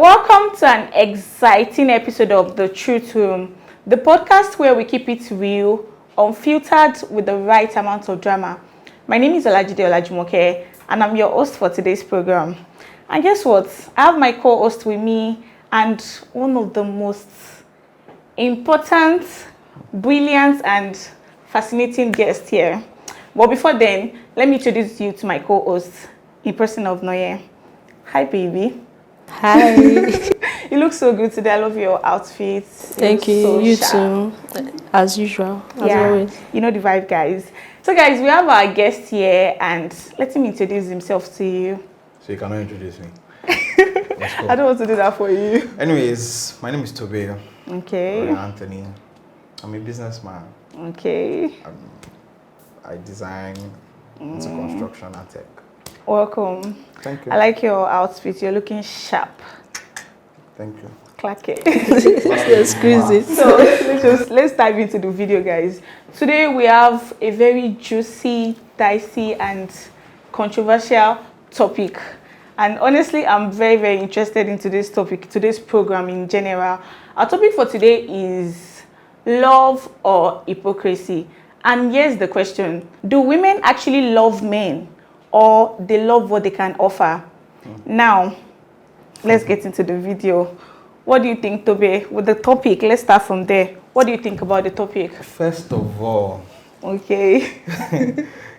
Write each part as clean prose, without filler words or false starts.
Welcome to an exciting episode of The Truth Room, the podcast where we keep it real, unfiltered with the right amount of drama. My name is Olajide Olajumoke, and I'm your host for today's program. And guess what? I have my co-host with me and one of the most important, brilliant, and fascinating guests here. But before then, let me introduce you to my co-host in person of Noye. Hi, baby. Hi. You look so good today. I love your outfit. Thank you. So You sharp. too. As usual. As always. You know the vibe, guys. So, guys, we have our guest here, and let him introduce himself to you. So you cannot introduce me. I don't want to do that for you. Anyways, my name is Tobe Okay. Anthony. I'm a businessman. Okay. I design into construction and tech. Welcome. Thank you. I like your outfit. You're looking sharp. Thank you. Clack it. Let's squeeze it. So let's dive into the video, guys. Today we have a very juicy, dicey, and controversial topic. And honestly, I'm very, very interested in today's topic, today's program in general. Our topic for today is love or hypocrisy. And here's the question: do women actually love men, or they love what they can offer? Now, let's get into the video. What do you think, Tobe? With the topic, let's start from there. What do you think about the topic? First of all, Okay.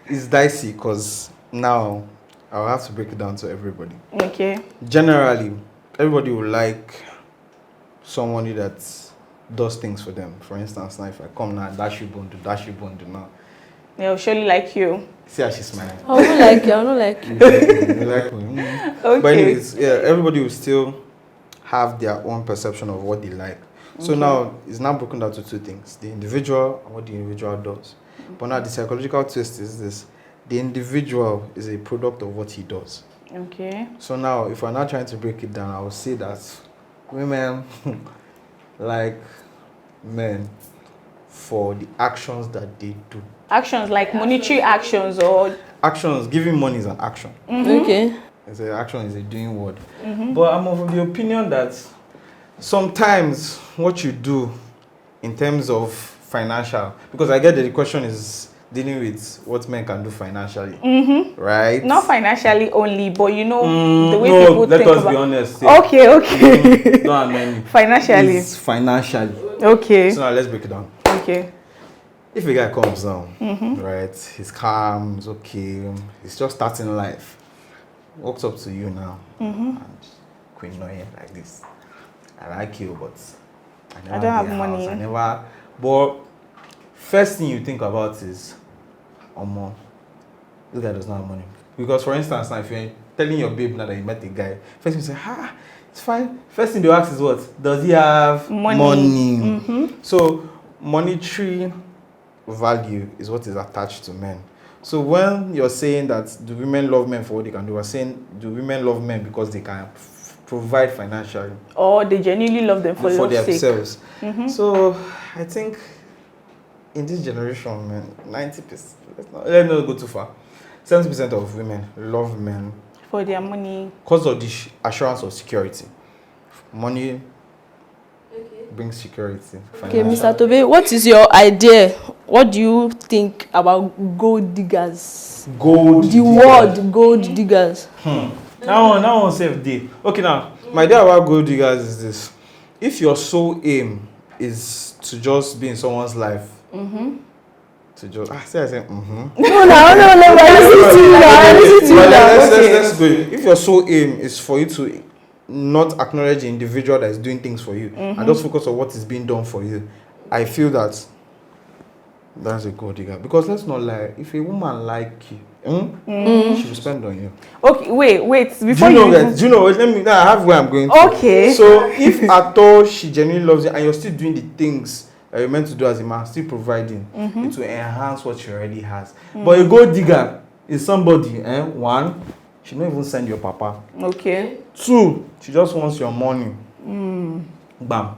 it's dicey because now I'll have to break it down to everybody. Okay. Generally, everybody will like somebody that does things for them. For instance, now if I come now, dash you bond, now. They'll surely like you. See how she's smiling. I don't like you. I don't like you. You like me? Okay. But anyways, yeah, everybody will still have their own perception of what they like. So now it's now broken down to two things: the individual and what the individual does. But now the psychological twist is this: the individual is a product of what he does. Okay. So now, if we're not trying to break it down, I would say that women like men for the actions that they do. Actions like monetary actions or Actions, giving money is an action. Okay. It's an action, is a doing word. But I'm of the opinion that sometimes what you do in terms of financial, because I get that the question is dealing with what men can do financially, right? not financially only, but you know the way no, people let think us about. be honest. Okay. No, many. Financially. It's financially. Okay. So now let's break it down. Okay. If a guy comes down, right, he's calm, he's okay, he's just starting life, walks up to you now, and Queen Noye like this. I like you, but I don't have get a money. house. But first thing you think about is, this guy does not have money. Because for instance, now if you're telling your babe now that you met a guy, first thing you say, it's fine. First thing they ask is what? Does he have money? So monetary value is what is attached to men. So when you're saying that do women love men for what they can do, we're saying do women love men because they can provide financially Or they genuinely love them for love's sake. themselves. So I think in this generation, man, 90%, let's not go too far. 70% of women love men For their money. because of the assurance of security. Money brings security. Okay, financial. Mr. Tobe, what is your idea? What do you think about gold diggers? Gold. The word gold diggers. Now one save day. Okay, now my idea about gold diggers is this: if your sole aim is to just be in someone's life, to just I said No, I listen to you now. let's go. If your sole aim is for you to not acknowledge the individual that is doing things for you and just focus on what is being done for you, I feel that that's a gold digger. Because let's not lie, if a woman like you, she will spend on you. Okay, wait. Before Do you know even- that? Do you know? Let me. Now I have where I'm going. To. Okay. So if at all she genuinely loves you and you're still doing the things that you're meant to do as a man, still providing, it will enhance what she already has. But a gold digger is somebody. One, she don't even send your papa. Okay. Two, she just wants your money. Bam.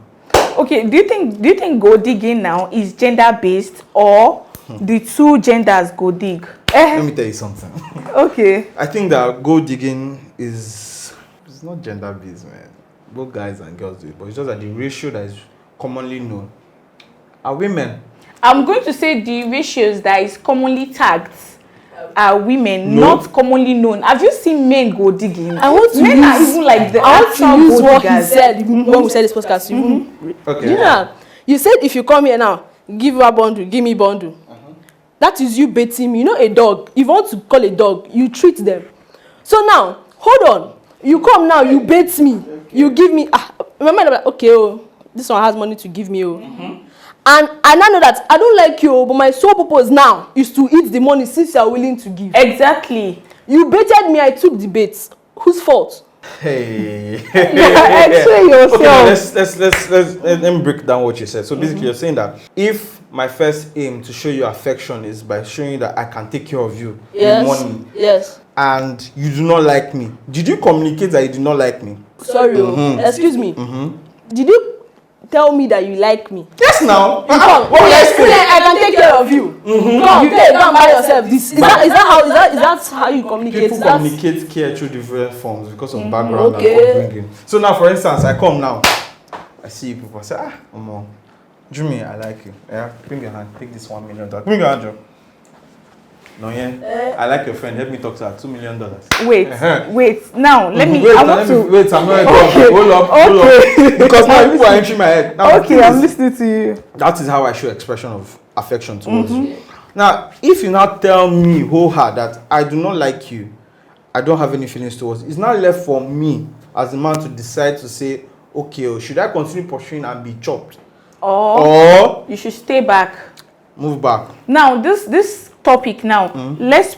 Okay, do you think gold digging now is gender based, or the two genders go dig? Let me tell you something. Okay. I think that gold digging is it's not gender based, man. both guys and girls do it, but it's just that the ratio that is commonly known are women. I'm going to say the ratios that is commonly tagged are women, No. not commonly known. Have you seen men go digging? I want to men are use, even like the I want actual to use gold what he diggers. said when we said this podcast. Okay. You know, you said if you come here now, give her bundle, give me bundle. That is you baiting me. You know a dog, if you want to call a dog, you treat them. So now, hold on. You come now, you bait me. You give me, remember, I'm like, okay, oh, this one has money to give me, oh. And I now know that I don't like you, oh, but my sole purpose now is to eat the money since you are willing to give. Exactly. You baited me, I took the bait. Whose fault? Hey. Explain yourself. Okay, let me break down what you said. So basically, you're saying that if my first aim to show you affection is by showing you that I can take care of you Yes. with money, Yes. and you do not like me, did you communicate that you do not like me? Sorry, excuse me. Did you tell me that you like me? Yes, now. Come. What will I say? I can take care of you. Come, you take, go and buy yourself. This is that how you communicate? People Is that- communicate care through different forms because of background okay. and upbringing. So now, for instance, I come now, I see you people, I say, Omo, Jimmy, I like you. Yeah, bring your hand, take this $1 million. Bring your hand, Joe. No, yeah. I like your friend. Help me talk to her. $2 million. Wait. Now let me. Wait, I want to. wait. I'm not done. Hold up. Because now people are entering my head. Now, Okay, I'm listening to you. That is how I show expression of affection towards you. Now, if you now tell me wholehearted that I do not like you, I don't have any feelings towards you, it's not left for me as a man to decide to say, okay, should I continue pursuing and be chopped, or You should stay back. move back? Now this topic now, let's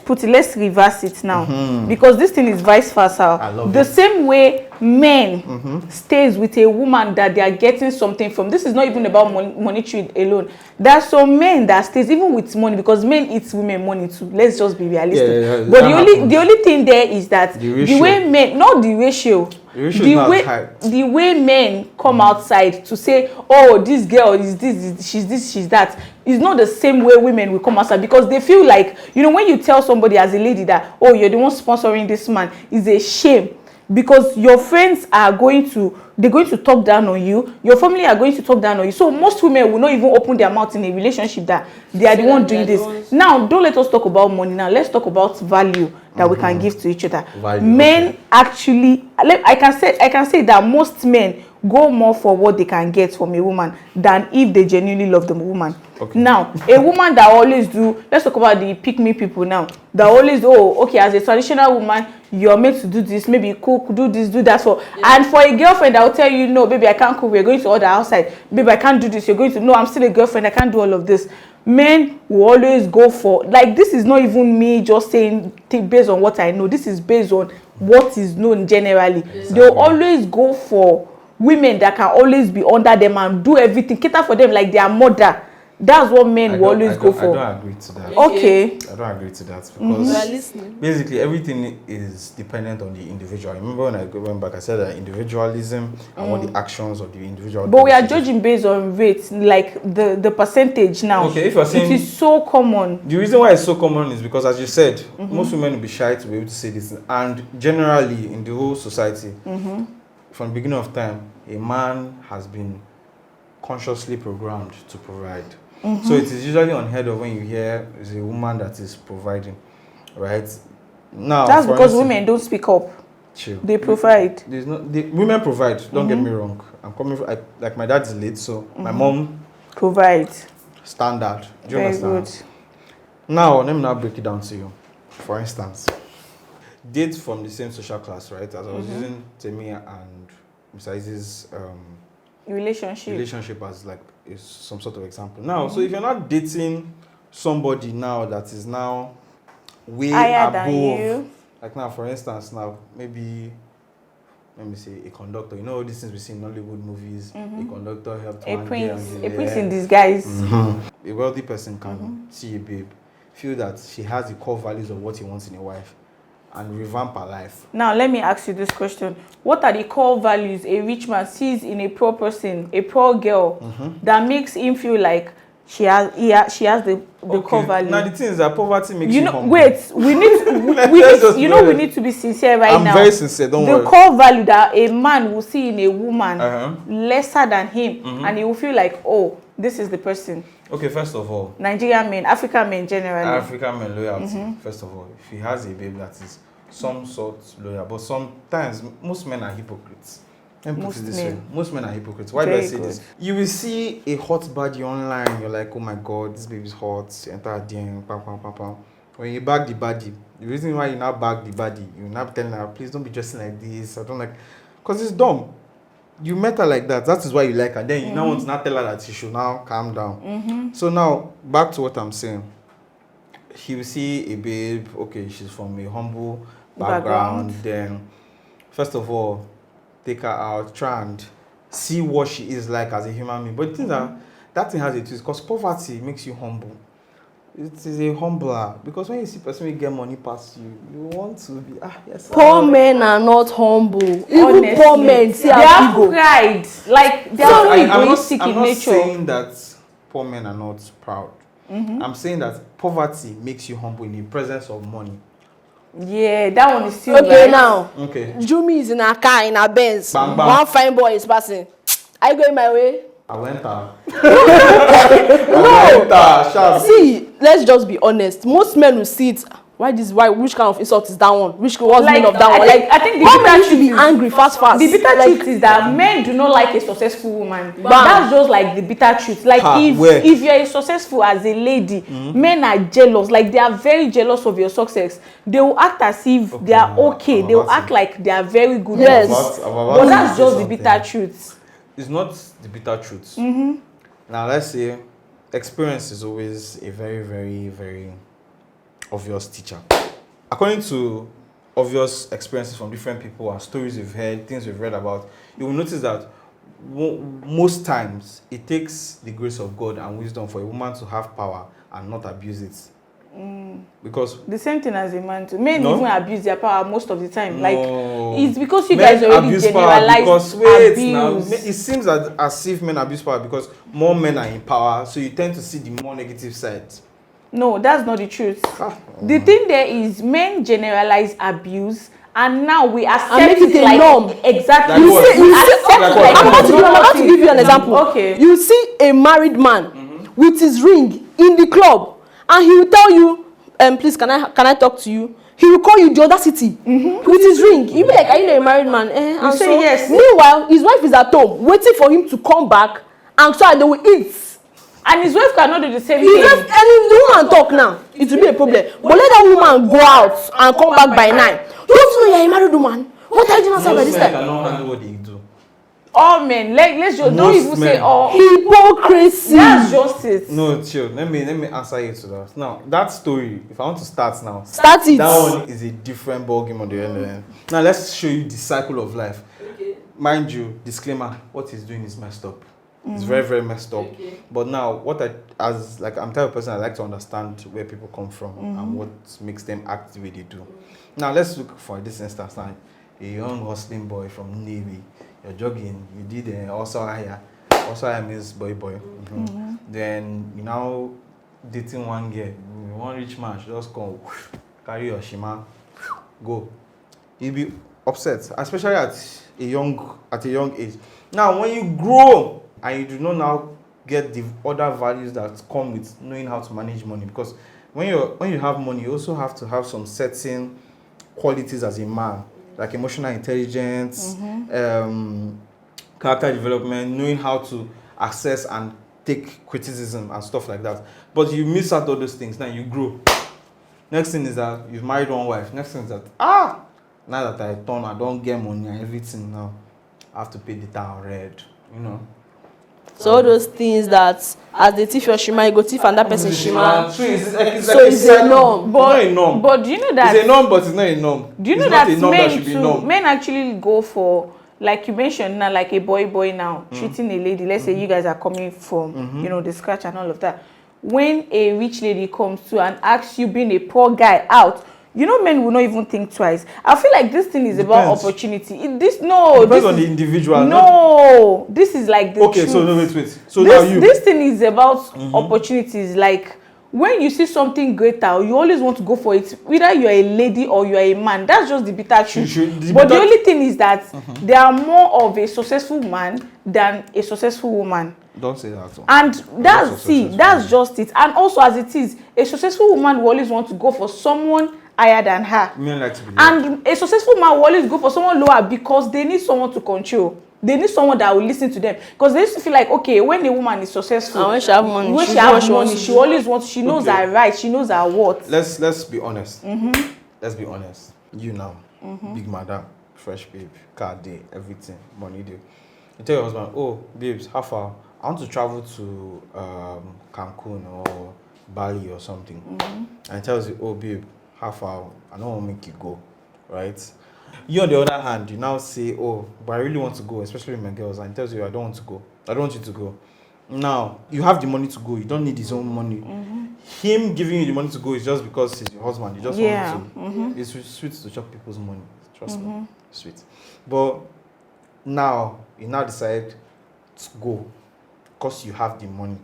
reverse it now, because this thing is vice versa. I love the it. same way men stays with a woman that they are getting something from. This is not even about monetary alone. There are some men that stays even with money, because men eat women money too. Let's just be realistic. Yeah, but that the only thing there is that the way men, not the ratio. The ratio is not high. The way men come outside to say, oh, this girl is this, she's that, is not the same way women will come outside, because they feel like, you know, when you tell somebody as a lady that, oh, you're the one sponsoring this man, is a shame, because your friends are going to talk down on you, your family are going to talk down on you. So most women will not even open their mouth in a relationship that they are the one doing this. Now, don't let us talk about money now. Let's talk about value that we can give to each other. Value, Men actually, I can say that most men go more for what they can get from a woman than if they genuinely love the woman. Okay. Now, a woman that always do, let's talk about the pick me people now, that always, oh, okay, as a traditional woman, you're meant to do this, maybe cook, do this, do that for, and for a girlfriend that will tell you, no, baby, I can't cook, we're going to order outside, baby, I can't do this, you're going to, no, I'm still a girlfriend, I can't do all of this. Men will always go for, like, this is not even me just saying based on what I know, this is based on what is known generally. Exactly. They'll always go for women that can always be under them and do everything, cater for them like their mother. That's what men will always go for. I don't agree to that. Okay. I don't agree to that, because basically everything is dependent on the individual. I remember when I went back, I said that individualism and what the actions of the individual. But we are judging based on rates, like the percentage now. Okay, if you're saying it is so common. The reason why it's so common is because, as you said, most women will be shy to be able to say this, and generally in the whole society, from the beginning of time, a man has been consciously programmed to provide. So it is usually unheard of when you hear it's a woman that is providing, right? Now that's because women don't speak up. Chill. They provide. Women provide. Don't get me wrong. I'm coming from, like, my dad is late, so my mom provides. Standard. Do you Very understand? good. Now let me now break it down to you. For instance, dates from the same social class, right? As I was using Temi and Mr. Izzy's relationship as like is some sort of example. Now, so if you're not dating somebody now that is now way higher above, than you, like now, for instance, now maybe let me say a conductor. You know all these things we see in Hollywood movies. A conductor helped a one prince girl in disguise. A wealthy person can see a babe, feel that she has the core values of what he wants in a wife, and revamp her life. Now, let me ask you this question. What are the core values a rich man sees in a poor person, a poor girl, that makes him feel like she has the core value. Now the thing is that poverty makes you humble. Wait, we need we need to be sincere now. I'm very sincere, don't worry. The core value that a man will see in a woman lesser than him, and he will feel like, oh, this is the person. Okay, first of all, Nigerian men, African men generally. African men loyalty. First of all, if he has a babe that is some sort loyal, but sometimes most men are hypocrites. Let me put it this way. Most men are hypocrites. Why do I say this? You will see a hot body online. You're like, oh my god, this baby's hot. Enter DM, pam, pam, pam, pam. When you bag the body, the reason why you now bag the body, you're not telling her, please don't be dressing like this. I don't like, because it's dumb. You met her like that. That is why you like her. Then you now want to not tell her that she should now calm down. So now, back to what I'm saying. He will see a babe, okay, she's from a humble background. Then, first of all, take her out, try and see what she is like as a human being. But the thing that thing has a twist, because poverty makes you humble. It is a humbler, because when you see a person who get money past you, you want to be yes. Poor men are not humble. Even poor men they have pride. Like they are egoistic in nature. I'm not saying that poor men are not proud. I'm saying that poverty makes you humble in the presence of money. Yeah, that one is still okay right. now. Okay. Jumi is in a car in a Benz. Bang, bang. One fine boy is passing. Are you going my way? I went out. No. See, let's just be honest. Most men will see it. Which kind of insult is that one? What's the meaning of that one? I think the men should be angry fast. The bitter truth is that men do not like a successful woman. That's just like the bitter truth. Like if you're successful as a lady, men are jealous. Like they are very jealous of your success. They will act as if they are okay. They will act like they are very good. Yes. But that's just the bitter truth. It's not the bitter truth. Now let's say experience is always a very, very, very obvious teacher. According to obvious experiences from different people and stories we've heard, things we've read about, you will notice that most times it takes the grace of God and wisdom for a woman to have power and not abuse it. Because the same thing as a man too. Men even abuse their power most of the time. No. Like it's because you guys already generalize abuse. Now, it seems as if men abuse power because more men are in power, so you tend to see the more negative side. No, that's not the truth. The thing there is men generalize abuse, and now we accept it like norm. Exactly. I'm about to give you an example. Okay. You see a married man with his ring in the club, and he will tell you, please, can I talk to you? He will call you the audacity with his ring. You'll be like, are you a married man? You say yes. Meanwhile, his wife is at home waiting for him to come back, and so they will eat. And his wife cannot do the same thing. And if the woman talk now, it will be a problem. But let that woman go out and come back by 9. You don't know you're a married woman. What are you doing outside by this time? Most men cannot handle what they do. All men, let's just don't even say all. Hypocrisy. That's just it. No, chill. Let me answer you to that. Now, that story, if I want to start now, start it. That one is a different ballgame on the end. Now, let's show you the cycle of life. Okay. Mind you, disclaimer, what he's doing is messed up. It's very, very messed up. Okay. But now, I'm the type of person I like to understand where people come from and what makes them act the way they do. Now, let's look for this instance now. A young hustling boy from Navy. You're jogging. You did also hire. Also hire means boy. Then you now dating one girl. One rich man should just come, carry your shima, go. You'll be upset, especially at a young age. Now, when you grow and you do not now get the other values that come with knowing how to manage money, because when you have money, you also have to have some certain qualities as a man, like emotional intelligence, character development, knowing how to access and take criticism and stuff like that. But you miss out all those things. Now you grow. Next thing is that you've married one wife. Next thing is that now that I don't get money and everything now, I have to pay the town red, So all those things that as they thief your shima, you go thief and that person shima. So it's a norm. But do you know that it's a norm, but it's not a norm. Do you know that men actually go for, like you mentioned now, like a boy now treating a lady. Let's say you guys are coming from the scratch and all of that. When a rich lady comes to and asks you, being a poor guy, out, you know, men will not even think twice. I feel like this thing is about Depends. opportunity. Depends on the individual. No, this is like the okay, truth. so no, wait. So this, now you. This thing is about opportunities. Like when you see something greater, you always want to go for it. Whether you're a lady or you're a man, that's just the bitter truth. But the only thing is that there are more of a successful man than a successful woman. Don't say that. And that's just it. And also, as it is, a successful woman will always want to go for someone higher than her. Men like to be and a successful man will always go for someone lower because they need someone to control. They need someone that will listen to them. Because they used to feel like, okay, when a woman is successful, and when she have money, she always wants, she knows her right, she knows her worth. Let's be honest. Let's be honest. You now, big madam, fresh babe, car day, everything, money day. You tell your husband, oh, babes, how far? I want to travel to Cancun or Bali or something. And he tells you, oh, babe, how far? I don't want to make you go, right? You, on the other hand, you now say, oh, but I really want to go, especially with my girls. And he tells you, I don't want to go. I don't want you to go. Now, you have the money to go. You don't need his own money. Him giving you the money to go is just because he's your husband. You just want to. It's sweet to chop people's money. Trust me. Sweet. But now, you now decide to go because you have the money.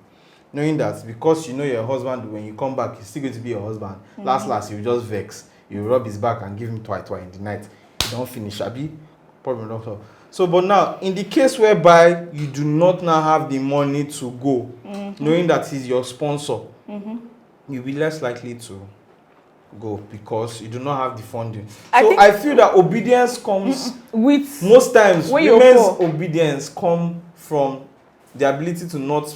Knowing that because you know your husband, when you come back, he's still going to be your husband. Last, you just vex. You rub his back and give him twice in the night. You don't finish, Abi. Problem don't solve. So, but now, in the case whereby you do not now have the money to go, knowing that he's your sponsor, you'll be less likely to go because you do not have the funding. I feel that obedience comes with most times. Women's obedience come from the ability to not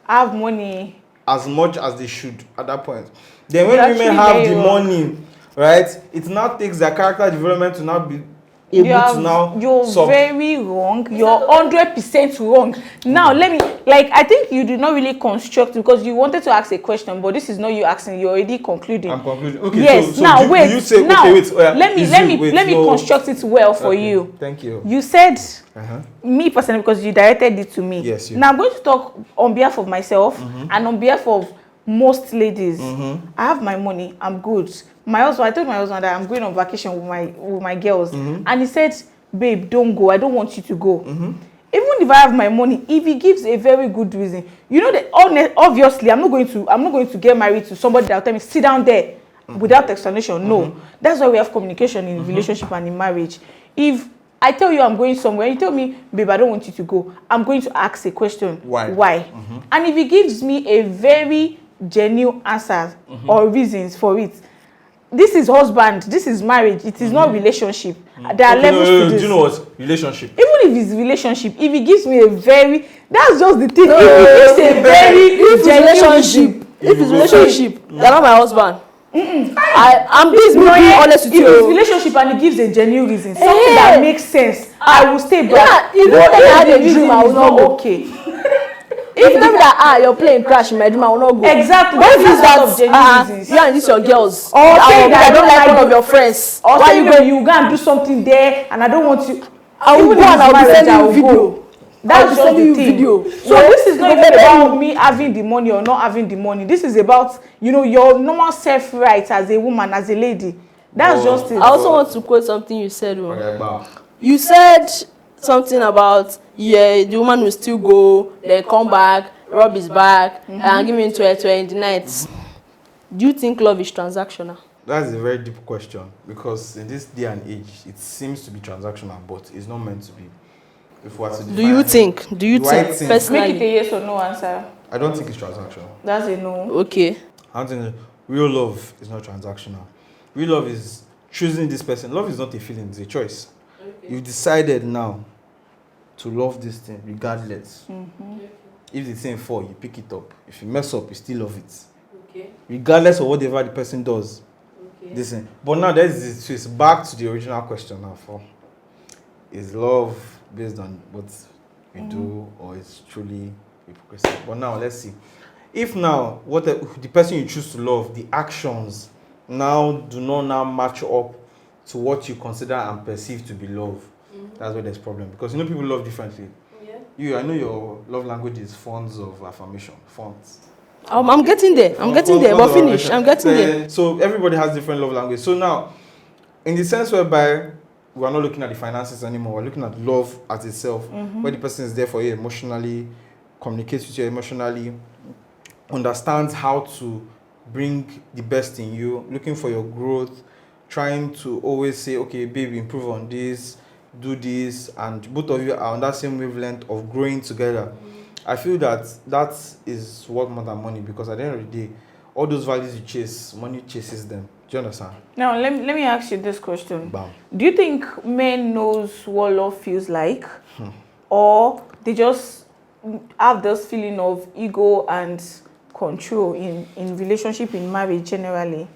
have money as much as they should at that point. Then when women have the money, right, it now takes their character development to now be able to now you're very wrong. You're 100% wrong. Now let me, like, I think you did not really construct because you wanted to ask a question, but this is not you asking, you're already concluding. I'm concluding. Okay, yes, so now wait. You say, now, okay, wait, let me construct it well for you. Thank you. You said me personally because you directed it to me. Yes. Now I'm going to talk on behalf of myself and on behalf of most ladies. I have my money, I'm good. I told my husband that I'm going on vacation with my girls, and he said, babe, don't go, I don't want you to go. Even if I have my money, if he gives a very good reason, you know that obviously I'm not going to get married to somebody that will tell me sit down there without explanation. No, that's why we have communication in relationship and in marriage. If I tell you I'm going somewhere, you tell me, babe, I don't want you to go, I'm going to ask a question. Why? And if he gives me a very genuine answer or reasons for it, this is husband, this is marriage, it is not relationship. There are levels to this. Do you know what? Relationship. Even if it's relationship, if he gives me a very, that's just the thing. If it's a very relationship. If it's relationship, you're not my husband. I'm being honest with you. If it's relationship and he gives a genuine reason, something that makes sense, I will stay back. If you had a dream, I will not go. Okay. If you tell me that your plane crash in my dream, I will not go. Exactly. What if it's that you and this your girls? Or I don't like one of your friends. Or why you go and do something there and I don't want to. I will go and I will send you video. That's just the thing. So this is not even about me having the money or not having the money. This is about, your normal self-right as a woman, as a lady. That's just it. I also want to quote something you said. You said something about the woman will still go, then come back, rub his back, and give him to her in the night. Do you think love is transactional? That's a very deep question because in this day and age, it seems to be transactional, but it's not meant to be. If we are to Do you think personally? Make it a yes or no answer. I don't think it's transactional. That's a no. Okay. I think real love is not transactional. Real love is choosing this person. Love is not a feeling, it's a choice. Okay. You've decided now to love this thing regardless. If the thing fall, you pick it up. If you mess up, you still love it. Okay. Regardless of whatever the person does. Okay. Listen. But now there's this back to the original question now for is love based on what we do or is truly hypocrisy? But now let's see. If now the person you choose to love, the actions now do not now match up to what you consider and perceive to be love, that's where there's problem. Because people love differently. I know your love language is forms of affirmation, fonts. I'm getting there. I'm getting there. But finish. I'm getting there. So everybody has different love language. So now, in the sense whereby we are not looking at the finances anymore, we're looking at love as itself, where the person is there for you emotionally, communicates with you emotionally, understands how to bring the best in you, looking for your growth, trying to always say, okay, baby, improve on this, do this, and both of you are on that same wavelength of growing together. I feel that that is what more than money, because at the end of the day, all those values you chase, money chases them. Do you understand? Now, let me ask you this question. Bam. Do you think men knows what love feels like? Or they just have this feeling of ego and control in relationship, in marriage generally?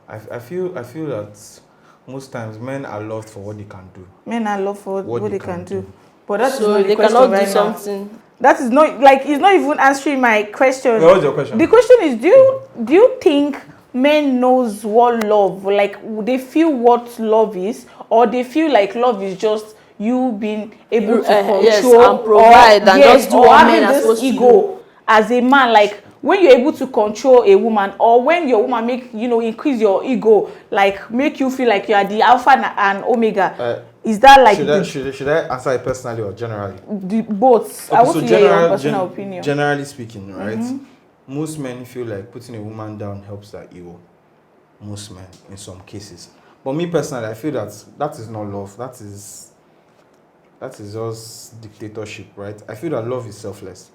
I feel that most times men are loved for what they can do. Men are loved for what they can do. But that's So not the they question cannot right do now. something. That is not like, it's not even answering my question. What's your question? The question is, do you think men knows what love, like they feel what love is, or they feel like love is just you being able to control yes, and provide and just do or what having men are this supposed to ego as a man, like when you're able to control a woman, or when your woman make increase your ego, like make you feel like you are the alpha and omega. Is that like should I answer it personally or generally? Both? Okay, I want so to hear your personal opinion. Generally speaking, right? Most men feel like putting a woman down helps their ego. Most men, in some cases. But me personally, I feel that is not love. That is just dictatorship, right? I feel that love is selfless.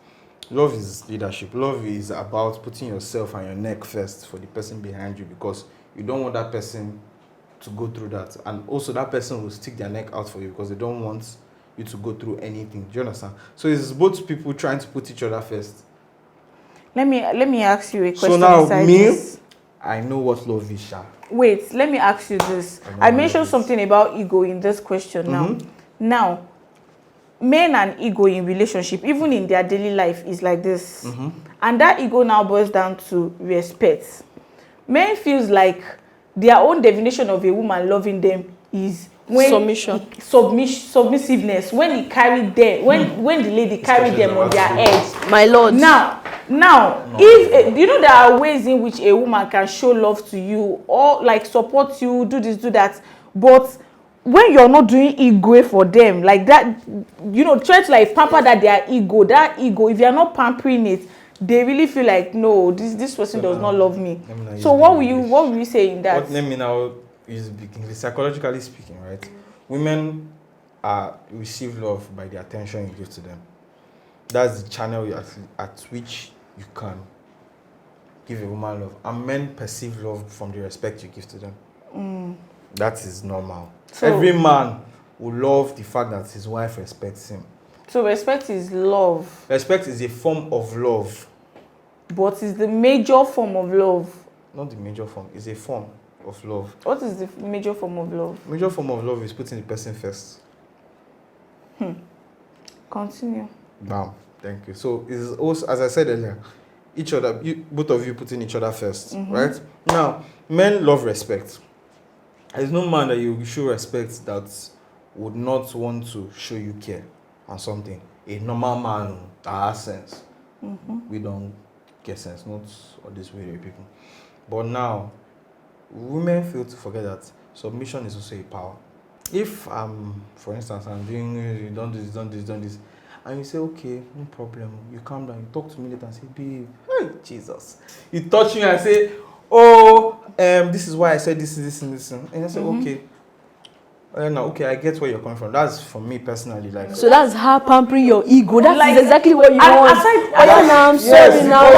Love is leadership. Love is about putting yourself and your neck first for the person behind you, because you don't want that person to go through that. And also that person will stick their neck out for you because they don't want you to go through anything. Do you understand? So it's both people trying to put each other first. Let me ask you a question. So now this. I know what love is, Sha. Wait, let me ask you this. I mentioned something about ego in this question now. Now, men and ego in relationship, even in their daily life, is like this. And that ego now boils down to respect. Men feels like their own definition of a woman loving them is when submissiveness, when he carried them, when the lady carried them on their head. My lord. Now, if you know, there are ways in which a woman can show love to you or like support you, do this, do that, but when you're not doing ego for them like that, try to like pamper that ego, if you're not pampering it, they really feel like, no, this person does not love me. So what will you say in that? Let me now use English. Psychologically speaking, right? Women receive love by the attention you give to them. That's the channel at which you can give a woman love. And men perceive love from the respect you give to them. That is normal. So, every man will love the fact that his wife respects him. So respect is love. Respect is a form of love. But it's the major form of love. Not the major form, it's a form of love. What is the major form of love? Major form of love is putting the person first. Continue. Bam. Thank you. So it's also, as I said earlier, both of you putting each other first, right? Now, men love respect. There's no man that you show respect that would not want to show you care and something. A normal man that has sense. We don't get sense, not all these weird people. But now, women fail to forget that submission is also a power. If for instance, I'm doing done this, and you say, okay, no problem, you calm down, you talk to me later and say, babe, hey, Jesus. You touch me and say, this is why I said this. And I say, okay. Now, okay, I get where you're coming from. That's for me personally. Like, so that's how pampering your ego. That's like, exactly what you want. I'm sorry now.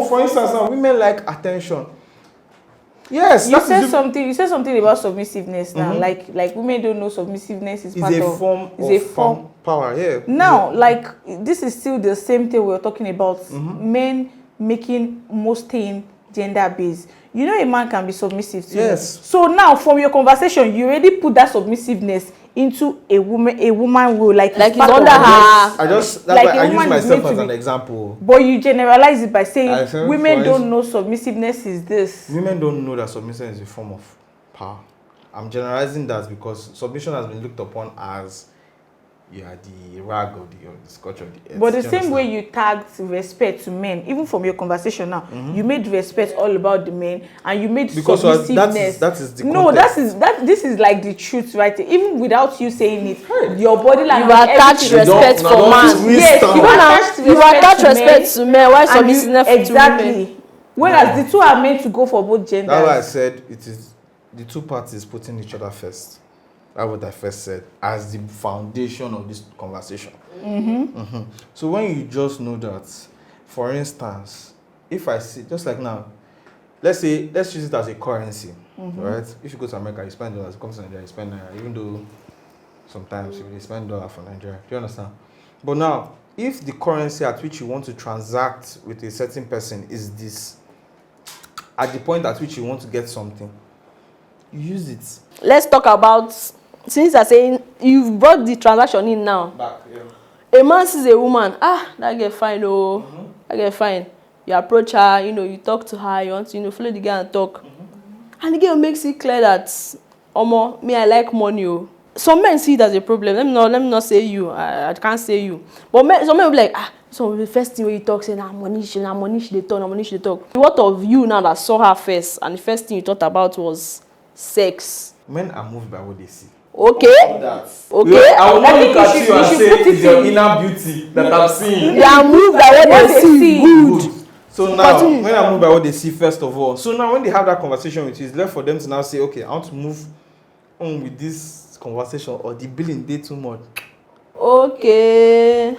For instance, now women like attention. Yes, you said something about submissiveness now. Like women don't know submissiveness is part of a form of power. Yeah. Now, like this is still the same thing we're talking about. Men making most things gender based. You know, a man can be submissive too. Yes. So now, from your conversation, you already put that submissiveness into a woman role, like it's under her. That's why I use myself as an example. But you generalize it by saying women don't know submissiveness is this. Women don't know that submission is a form of power. I'm generalizing that because submission has been looked upon as you are the rag of the scotch of the earth. But the same way you tagged respect to men, even from your conversation now, you made respect all about the men, and you made because submissiveness. that is the no, context. this is like the truth, right? Even without you saying it, your body language. You attach respect for man. Yes, you attach respect to men. Why submissiveness to women? Exactly. Whereas the two are meant to go for both genders. That's why I said it is the two parties putting each other first. That's what I first said as the foundation of this conversation. So when you just know that, for instance, if I see, just like now, let's use it as a currency, right? If you go to America, you spend dollars. Come to Nigeria, you spend naira. Even though sometimes you spend dollar for Nigeria, do you understand? But now, if the currency at which you want to transact with a certain person is this, at the point at which you want to get something, you use it. Let's talk about, since you're saying you've brought the transaction in now. Back, yeah. A man sees a woman, that girl fine, that girl fine. You approach her, you talk to her, you want to, follow the girl and talk. And the girl makes it clear that, Omo, me, I like money, oh. Some men see it as a problem. Let me not say you. I can't say you. But some men will be like, so the first thing when you talk, say, money she dey talk. What of you now that saw her first, and the first thing you thought about was sex? Men are moved by what they see. Okay. Okay. I will not look at you and say it's your inner beauty that I'm seeing. They are moved by what they see. Good. So now, when I move by what they see, first of all, so now when they have that conversation with you, it's left for them to now say, okay, I want to move on with this conversation, or the billing day too much. Okay.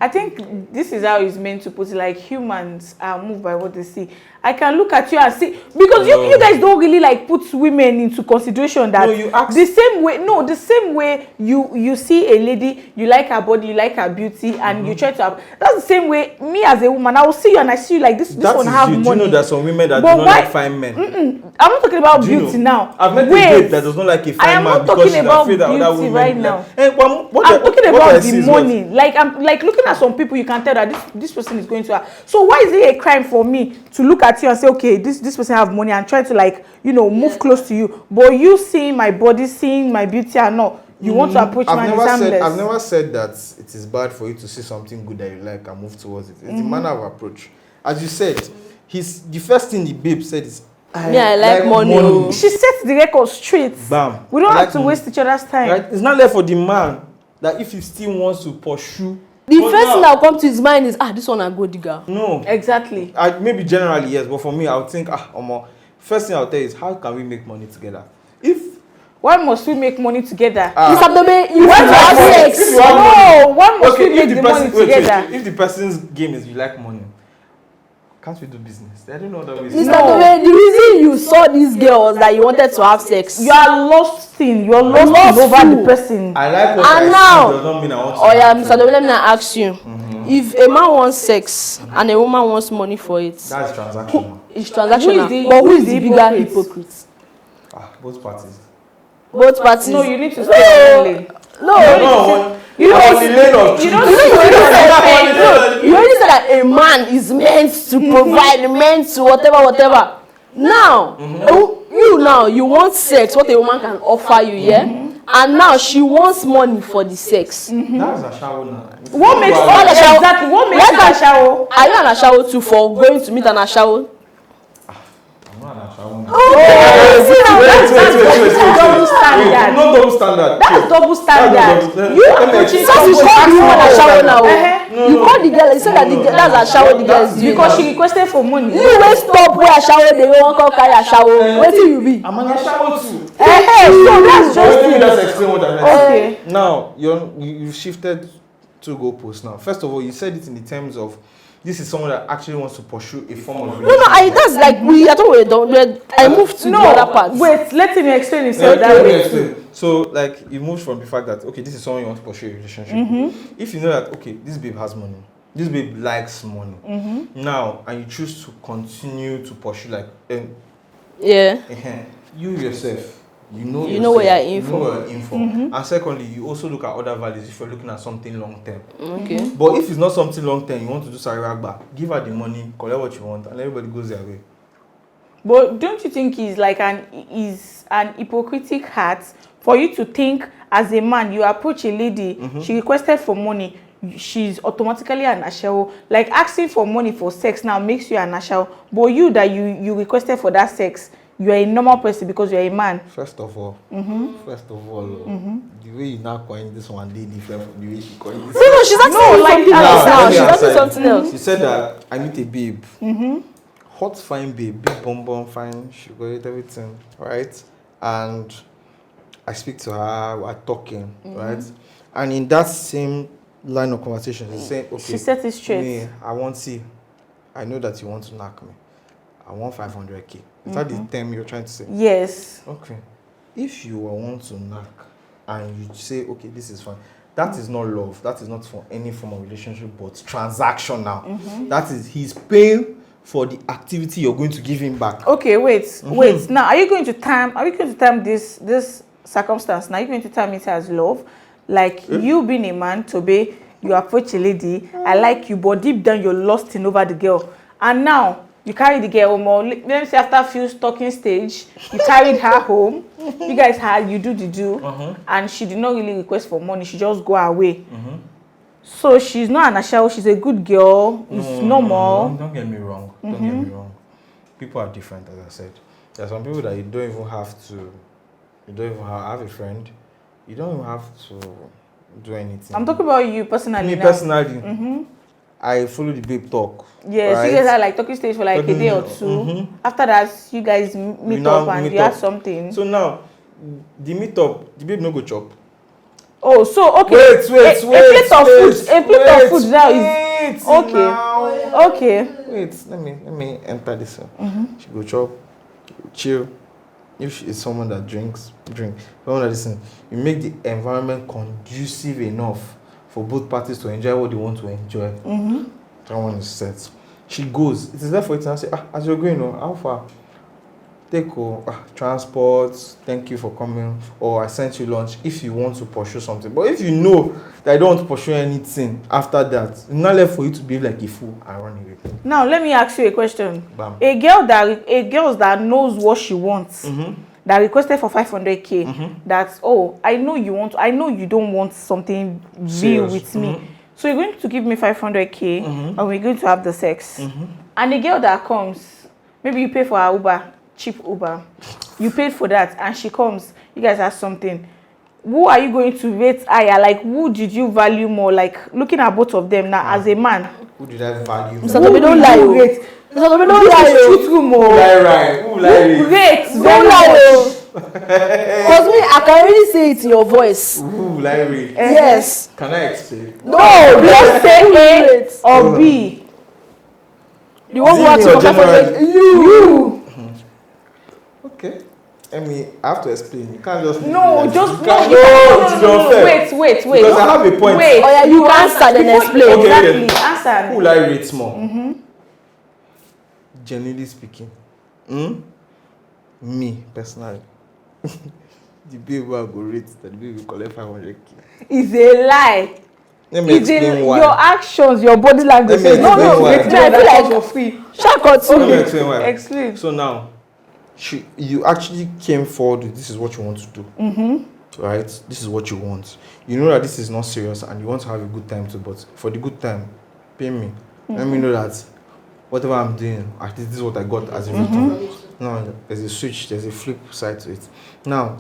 I think this is how it's meant to put it. Like, humans are moved by what they see. I can look at you and see, because you guys don't really like put women into consideration that the same way you see a lady, you like her body, you like her beauty, and you try to have, that's the same way me as a woman, I will see you and I see you like this one have money. Do you know there's some women that do not like fine men? I'm not talking about beauty now. I've met a babe that does not like a fine man because she's afraid that other women right now. I'm talking about the money. Like, I'm like looking at some people, you can tell that this person is going to have. So why is it a crime for me to look at you and say, okay, this person have money, and try to, like, move close to you, but you seeing my body, seeing my beauty, and not you want to approach me? I've never said that it is bad for you to see something good that you like and move towards it. It's the manner of approach. As you said, the first thing the babe said is, I like money. She sets the record straight. Bam. We don't have to waste each other's time. Right? It's not there for the man that if he still wants to pursue. The first thing that will come to his mind is, this one a good digger. No. Exactly. Maybe generally, yes, but for me, I would think, first thing I'll tell you is, how can we make money together? Why must we make money together? Mr. Dobe, you want to have sex? No, why must we make the money together? If the person's game is you like money, can't we do business? I don't know that way. Mr. Dobe, the reason you saw this girl was that you wanted to have sex. You are lost in. You're lost over the person. I like what and I now, see does not mean I want to. Mr. Dobe, let me ask you. If a man wants sex and a woman wants money for it, that's transactional. It's transactional. But who is the bigger hypocrite? Both parties. Both parties. No, you need to stay on lane. No. You already said that a man is meant to provide, meant to whatever. Now, you want sex, what a woman can offer you, yeah? And now she wants money for the sex. That's a shower now. What makes exactly? What makes it a shower? Are you an ashawo too for going to meet an ashawo? I'm not an ashawo. Double standard. No double standard. That's double standard. You approaching you call the woman ashawo now. You call the girl. You say that that's ashawo the girl is doing. Because she requested for money. You wait stop where ashawo they won't come carry ashawo. Wait till you be. I'm an ashawo too. So that's just let me just explain what I meant. Okay. Now you've shifted two goalposts now. First of all, you said it in the terms of this is someone that actually wants to pursue a form of relationship. That's like I thought we're done. I moved to the other part. Wait, let him explain himself that way too. So, like, you moved from the fact that, okay, this is someone you want to pursue a relationship with. If you know that, okay, this babe has money, this babe likes money, now, and you choose to continue to pursue, like, you yourself, you know what you're in for. And secondly, you also look at other values if you're looking at something long term. Okay. But if it's not something long term, you want to do saragba, give her the money, collect what you want, and everybody goes their way. But don't you think is an hypocritic heart for you to think as a man you approach a lady, she requested for money, she's automatically an ashawo. Like asking for money for sex now makes you an ashawo, but you that you requested for that sex, you are a normal person because you are a man. First of all, the way you now coin this one day different from the way she coined this. No, she's asking something else now. She's asking something else. She said that I meet a babe. Hot, fine babe, big bonbon, fine, sugar, everything, right? And I speak to her, we're talking, right? And in that same line of conversation, she's saying, okay, she set it straight. Me, I know that you want to knock me. I want 500k. Is that the term you're trying to say? Yes. Okay. If you want to knock and you say, okay, this is fine, that is not love. That is not for any form of relationship, but transactional. That is, he's paying for the activity you're going to give him back. Okay, wait. Now, are you going to term this circumstance? Now, are you going to term it as love? Like you being a man, Tobe, you approach a lady, I like you, but deep down you're lost in over the girl. And now, you carry the girl home, or let me say after a few talking stage, you carried her home. You guys you do the do, and she did not really request for money. She just go away. So she's not an ashawo. She's a good girl. It's normal. No, don't get me wrong. Don't get me wrong. People are different, as I said. There are some people that you don't even have to. You don't even have a friend. You don't even have to do anything. I'm talking about you personally. Me personally. I follow the babe talk. Yes, right? You guys are like talking stage for like a day or two. After that, you guys meet up and you have something. So now, the meet up, the babe no go chop. Oh, so okay. Wait. A plate of food now is okay. Okay. Wait, let me enter this one. She go chop, chill. If it's someone that drink. Someone that listen, you make the environment conducive enough for both parties to enjoy what they want to enjoy. That one is set. She goes. It is there for it to say, as you're going, how far? Take transport, thank you for coming, or I sent you lunch if you want to pursue something. But if you know that I don't want to pursue anything after that, it's not left for you to be like a fool and run away. Now let me ask you a question. Bam. A girl that knows what she wants, that requested for 500k, that's I know you don't want something real with me. So you're going to give me 500k and we're going to have the sex. And a girl that comes, maybe you pay for her Uber, cheap Uber, you paid for that, and she comes, you guys have something. Who are you going to rate higher? Like, who did you value more? Like, looking at both of them now as a man. Who did I value more? Mr. Tobe, don't lie. Mr. Tobe, don't lie. Who lie? Rate. Don't lie. Because me, I can really say it in your voice. Who lie? Yes. Can I explain? No, Let's say A or B. The one who wants to compare you. Okay. I have to explain. You can't just No. Wait. Because I have a point. Wait. Oh yeah, you answer then explain. Okay, exactly. Answer. Who lie rates more? Generally speaking. Me, personally. The babe will go rate that the babe will collect 500k. It's a lie. Let me explain why. Your actions, your body language. Let me explain why. I feel like you're free. Let me explain why. Explain. So now, you actually came forward with this is what you want to do. Right? This is what you want. You know that this is not serious and you want to have a good time too, but for the good time, pay me. Let me know that whatever I'm doing, at least this is what I got as a return. Now, there's a switch, there's a flip side to it. Now,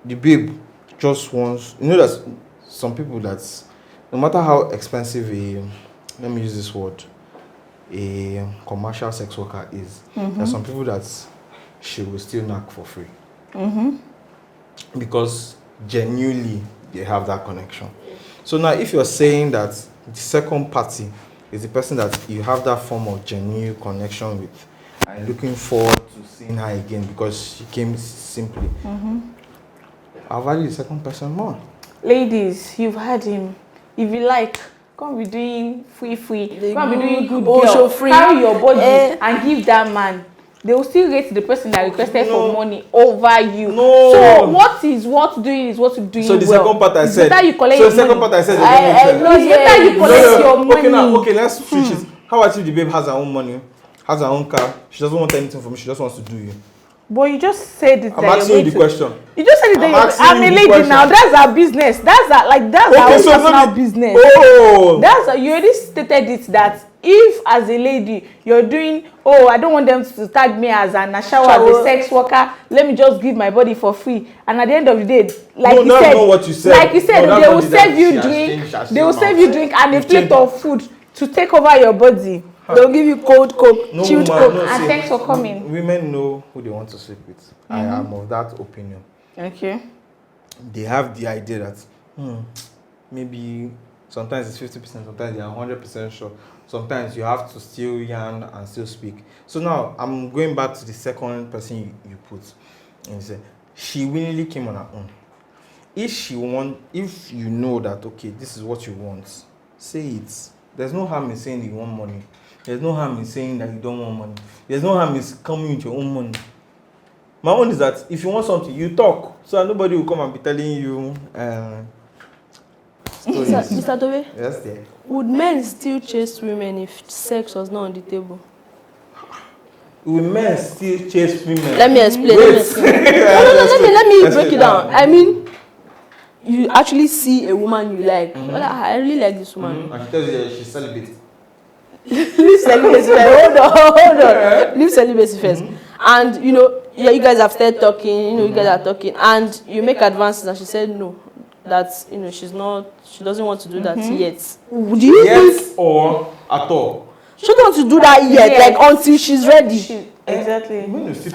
the babe just wants, you know that some people that's, no matter how expensive let me use this word, a commercial sex worker is, there's some people that she will still knock for free. Because genuinely they have that connection. So now if you're saying that the second party is the person that you have that form of genuine connection with and looking forward to seeing her again because she came simply, I'll value the second person more. Ladies, you've had him. If you like, come be doing free. Come be doing good girl. Free. Carry your body and give that man. They will still rate the person that requested for money over you. No. So what is what doing is what doing So the well. second part I said. Better you collect So your the second money. part I said. It's better you collect your money. Okay, let's switch it. How about if the babe has her own money has her own car. She doesn't want anything from me. She just wants to do you. But you just said it. I'm asking you the question. You just said it. I'm a lady now. That's our business. That's our own personal business. Oh. You already stated it that if as a lady you're doing, I don't want them to tag me as an Ashawo, as a sex worker. Let me just give my body for free. And at the end of the day, they will serve you drink. They will serve you drink and a plate of food to take over your body. They'll give you cold coke, chilled coke. And thanks for coming. Women know who they want to sleep with. I am of that opinion. Okay. They have the idea that maybe sometimes it's 50%, sometimes they are 100% sure. Sometimes you have to still yarn and still speak. So now I'm going back to the second person you put. And you say she willingly came on her own. If you know that okay, this is what you want, say it. There's no harm in saying that you want money. There's no harm in saying that you don't want money. There's no harm in coming with your own money. My own is that if you want something, you talk. So nobody will come and be telling you stories. Mr. Tobe? Yes, dear. Would men still chase women if sex was not on the table? Will men still chase women? Let me explain. No, let me break it down. I mean, you actually see a woman you like. Well, I really like this woman. And she tells you that she's celibate. Leave celibacy first. Hold on. Leave celibacy first. And you guys have started talking. You guys are talking, and you make advances, and she said no. That she doesn't want to do that yet. Do you think or at all? She doesn't want to do that yet, like until she's ready. Exactly. When you you sleep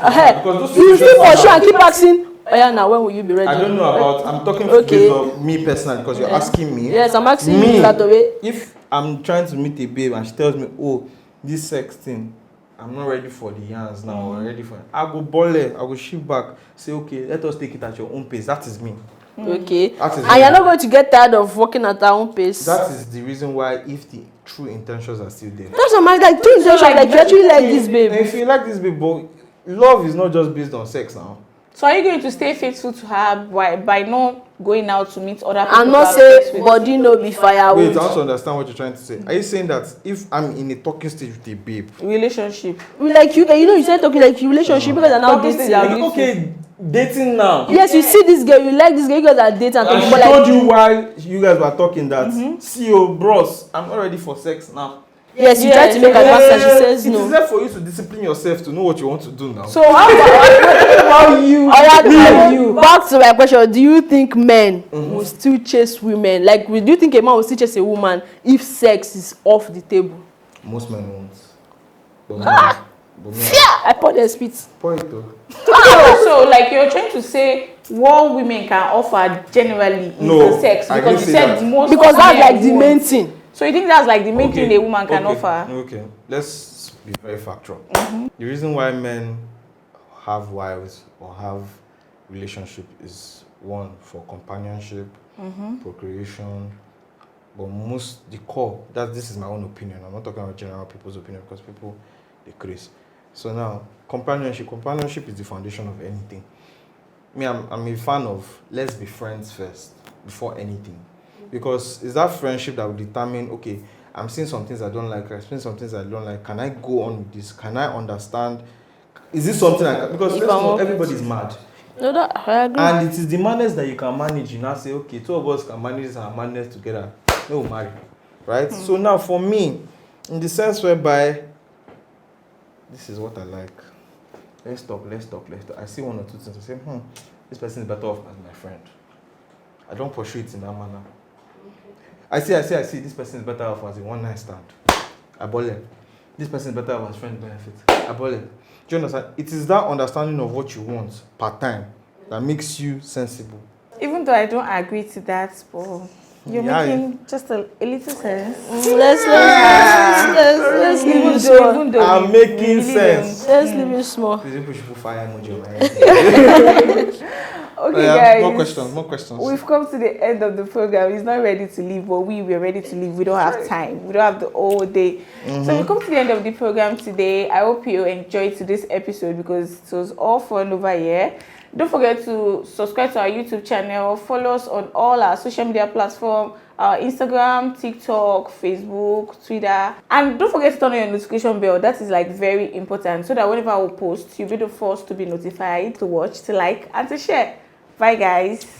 for sure and keep asking. Oh yeah, now when will you be ready? I don't know about. I'm talking based on me personally because you're asking me. Yes, I'm asking you that way. If I'm trying to meet a babe and she tells me, "Oh, this sex thing, I'm not ready for the yarns now. I'm ready for it." I go ball it. I go shift back. Say, "Okay, let us take it at your own pace." That is me. Okay. And you're not going to get tired of working at our own pace. That is the reason why, if the true intentions are still there. That's what I'm like. True intentions, like you actually like this babe. If you like this babe, but love is not just based on sex now. So are you going to stay faithful to her by not going out to meet other people? And not say body no be firewood. Wait, I want to understand what you're trying to say. Are you saying that if I'm in a talking stage with a babe, relationship, like you said talking like relationship because I'm now dating. Okay, dating now. Yes, you see this girl, you like this girl, you guys are dating. And she told you why you guys were talking that. See, bros, I'm not ready for sex now. Yes, you try to make advances and she says no. It is there for you to discipline yourself to know what you want to do now. So how about you? Back to my question, do you think men will still chase women? Like, do you think a man will still chase a woman if sex is off the table? Most men won't. I put the spit. Point though. So like you're trying to say what women can offer generally is the sex because you said most because that's like the main thing. So you think that's like the main thing a woman can offer? Okay, let's be very factual. The reason why men have wives or have relationship is one, for companionship, procreation, but the core, this is my own opinion. I'm not talking about general people's opinion because people, they crazy. So now, companionship is the foundation of anything. I'm a fan of let's be friends first before anything. Because it's that friendship that will determine, okay, I'm seeing some things I don't like, I'm seeing some things I don't like. Can I go on with this? Can I understand? Is this something I can? Because everybody's mad. No, I agree. And it is the madness that you can manage. You now say, okay, two of us can manage this and madness together. No, marry. Right? So now for me, in the sense whereby, this is what I like. Let's talk. I see one or two things. I say, this person is better off as my friend. I don't pursue it in that manner. I see. This person is better off as a one-night stand. Abole. This person is better off as friend benefit. Abole. Do you understand? It is that understanding of what you want part time that makes you sensible. Even though I don't agree to that, but you're making just a little sense. Let's leave it small. I'm making sense. Let's leave it small. Please push fire emoji on my head. Okay, guys. More questions. We've come to the end of the program. He's not ready to leave, but we're ready to leave. We don't have time. We don't have the whole day. So we've come to the end of the program today. I hope you enjoyed today's episode because it was all fun over here. Don't forget to subscribe to our YouTube channel. Follow us on all our social media platforms our Instagram, TikTok, Facebook, Twitter. And don't forget to turn on your notification bell. That is like very important so that whenever I will post, you'll be the first to be notified, to watch, to like, and to share. Bye guys.